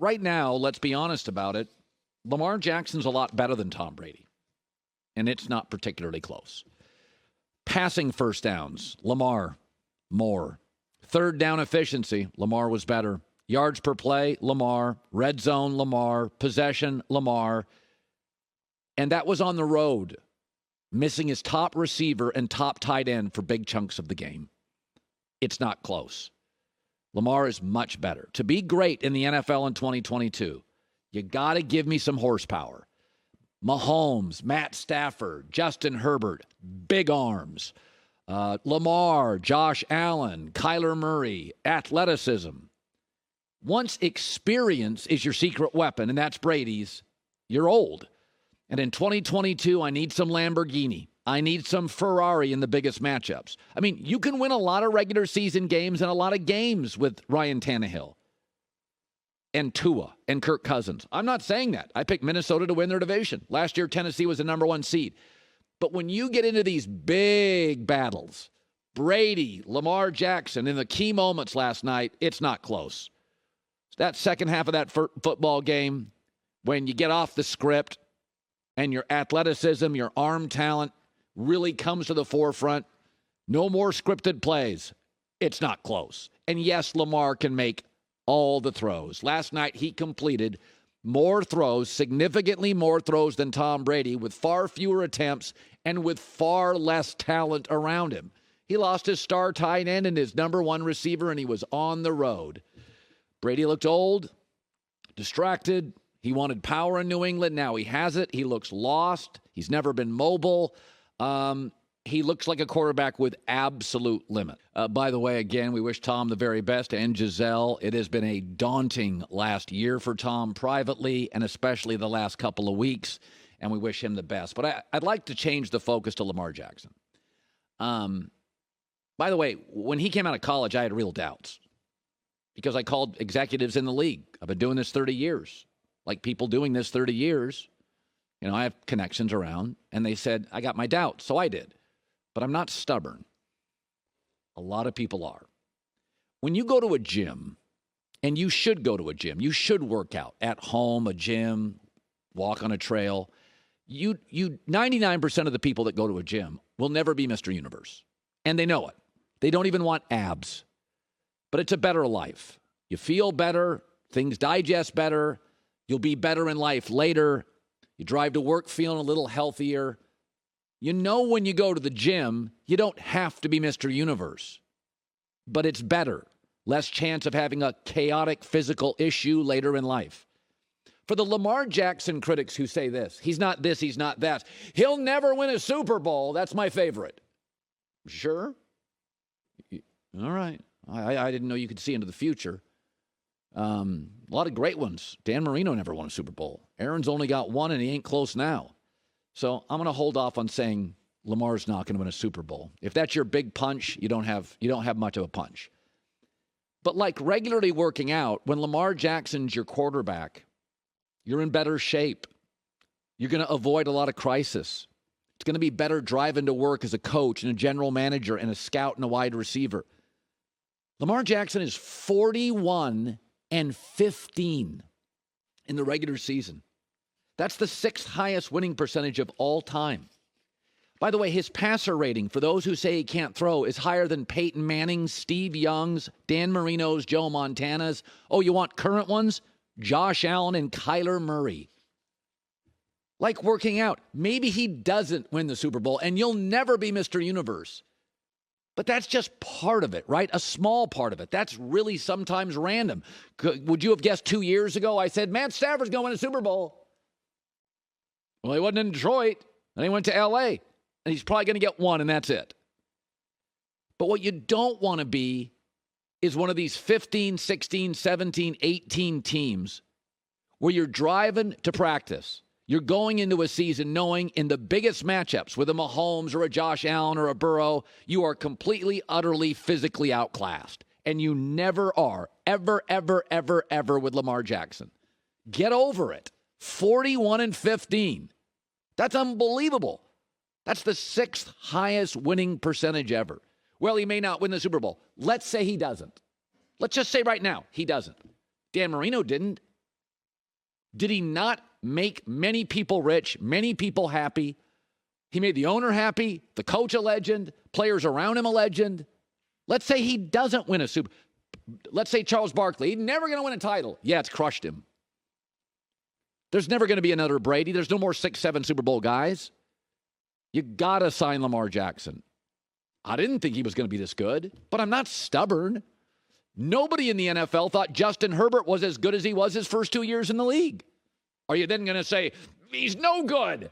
right now, let's be honest about it, Lamar Jackson's a lot better than Tom Brady, and it's not particularly close. Passing first downs, Lamar, more. Third down efficiency, Lamar was better. Yards per play, Lamar. Red zone, Lamar. Possession, Lamar. And that was on the road, missing his top receiver and top tight end for big chunks of the game. It's not close. Lamar is much better. To be great in the NFL in 2022, you got to give me some horsepower. Mahomes, Matt Stafford, Justin Herbert, big arms. Lamar, Josh Allen, Kyler Murray, athleticism. Once experience is your secret weapon, and that's Brady's, you're old. And in 2022, I need some Lamborghini. I need some Ferrari in the biggest matchups. I mean, you can win a lot of regular season games and a lot of games with Ryan Tannehill and Tua and Kirk Cousins. I'm not saying that. I picked Minnesota to win their division. Last year, Tennessee was the number 1 seed. But when you get into these big battles, Brady, Lamar Jackson, in the key moments last night, it's not close. That second half of that football game, when you get off the script and your athleticism, your arm talent really comes to the forefront, no more scripted plays, it's not close. And yes, Lamar can make all the throws. Last night, he completed more throws, significantly more throws than Tom Brady, with far fewer attempts and with far less talent around him. He lost his star tight end and his number 1 receiver, and he was on the road. Brady looked old, distracted. He wanted power in New England. Now he has it. He looks lost. He's never been mobile. He looks like a quarterback with absolute limit. By the way, again, we wish Tom the very best, and Giselle. It has been a daunting last year for Tom privately, and especially the last couple of weeks, and we wish him the best. But I'd like to change the focus to Lamar Jackson. By the way, when he came out of college, I had real doubts because I called executives in the league. I've been doing this 30 years. Like people doing this 30 years, you know, I have connections around, and they said, I got my doubts, so I did. But I'm not stubborn. A lot of people are. When you go to a gym, and you should go to a gym, you should work out at home, a gym, walk on a trail. 99% of the people that go to a gym will never be Mr. Universe. And they know it. They don't even want abs. But it's a better life. You feel better, things digest better. You'll be better in life later. You drive to work feeling a little healthier. You know when you go to the gym, you don't have to be Mr. Universe. But it's better. Less chance of having a chaotic physical issue later in life. For the Lamar Jackson critics who say this, he's not this, he's not that. He'll never win a Super Bowl. That's my favorite. Sure? All right. I didn't know you could see into the future. A lot of great ones. Dan Marino never won a Super Bowl. Aaron's only got one, and he ain't close now. So I'm going to hold off on saying Lamar's not going to win a Super Bowl. If that's your big punch, you don't have much of a punch. But like regularly working out, when Lamar Jackson's your quarterback, you're in better shape. You're going to avoid a lot of crisis. It's going to be better driving to work as a coach and a general manager and a scout and a wide receiver. Lamar Jackson is 41-15 in the regular season. That's the 6th highest winning percentage of all time. By the way, his passer rating, for those who say he can't throw, is higher than Peyton Manning's, Steve Young's, Dan Marino's, Joe Montana's. Oh, you want current ones? Josh Allen and Kyler Murray. Like working out. Maybe he doesn't win the Super Bowl, and you'll never be Mr. Universe. But that's just part of it, right? A small part of it. That's really sometimes random. Would you have guessed 2 years ago I said, Matt Stafford's going to win a Super Bowl? Well, he wasn't in Detroit, and he went to L.A., and he's probably going to get one, and that's it. But what you don't want to be is one of these 15, 16, 17, 18 teams where you're driving to practice. You're going into a season knowing in the biggest matchups with a Mahomes or a Josh Allen or a Burrow, you are completely, utterly, physically outclassed. And you never are, ever, ever, ever, ever with Lamar Jackson. Get over it. 41-15. That's unbelievable. That's the 6th highest winning percentage ever. Well, he may not win the Super Bowl. Let's say he doesn't. Let's just say right now he doesn't. Dan Marino didn't. Did he not make many people rich, many people happy? He made the owner happy, the coach a legend, players around him a legend. Let's say he doesn't win a Super Bowl. Let's say Charles Barkley, he's never going to win a title. Yeah, it's crushed him. There's never going to be another Brady. There's no more 6-7 Super Bowl guys. You got to sign Lamar Jackson. I didn't think he was going to be this good, but I'm not stubborn. Nobody in the NFL thought Justin Herbert was as good as he was his first 2 years in the league. Are you then going to say, he's no good?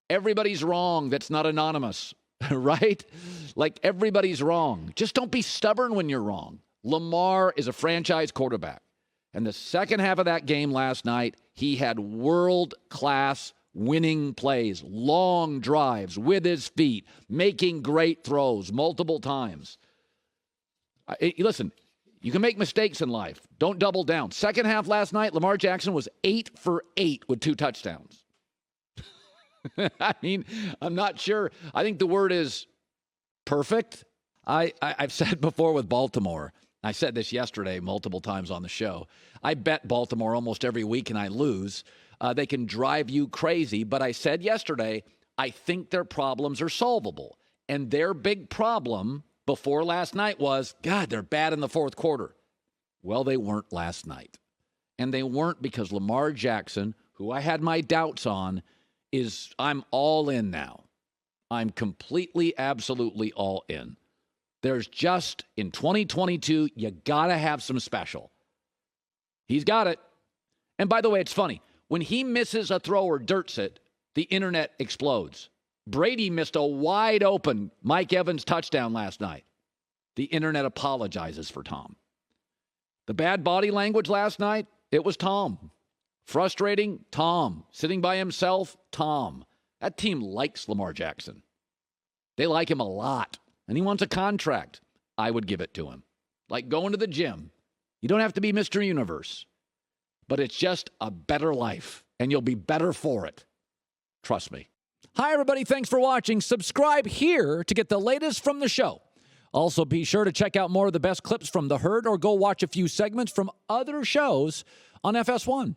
Everybody's wrong. That's not anonymous, right? Like, everybody's wrong. Just don't be stubborn when you're wrong. Lamar is a franchise quarterback. And the second half of that game last night, he had world-class winning plays, long drives with his feet, making great throws multiple times. Listen, you can make mistakes in life. Don't double down. Second half last night, Lamar Jackson was 8 for 8 with 2 touchdowns. I mean, I'm not sure. I think the word is perfect. I've said before with Baltimore, I said this yesterday multiple times on the show. I bet Baltimore almost every week and I lose. They can drive you crazy. But I said yesterday, I think their problems are solvable. And their big problem before last night was, God, they're bad in the fourth quarter. Well, they weren't last night. And they weren't because Lamar Jackson, who I had my doubts on, I'm all in now. I'm completely, absolutely all in. There's just, in 2022, you got to have some special. He's got it. And by the way, it's funny. When he misses a throw or dirts it, the internet explodes. Brady missed a wide open Mike Evans touchdown last night. The internet apologizes for Tom. The bad body language last night, it was Tom. Frustrating, Tom. Sitting by himself, Tom. That team likes Lamar Jackson. They like him a lot. And he wants a contract. I would give it to him. Like going to the gym. You don't have to be Mr. Universe. But it's just a better life. And you'll be better for it. Trust me. Hi, everybody. Thanks for watching. Subscribe here to get the latest from the show. Also, be sure to check out more of the best clips from The Herd or go watch a few segments from other shows on FS1.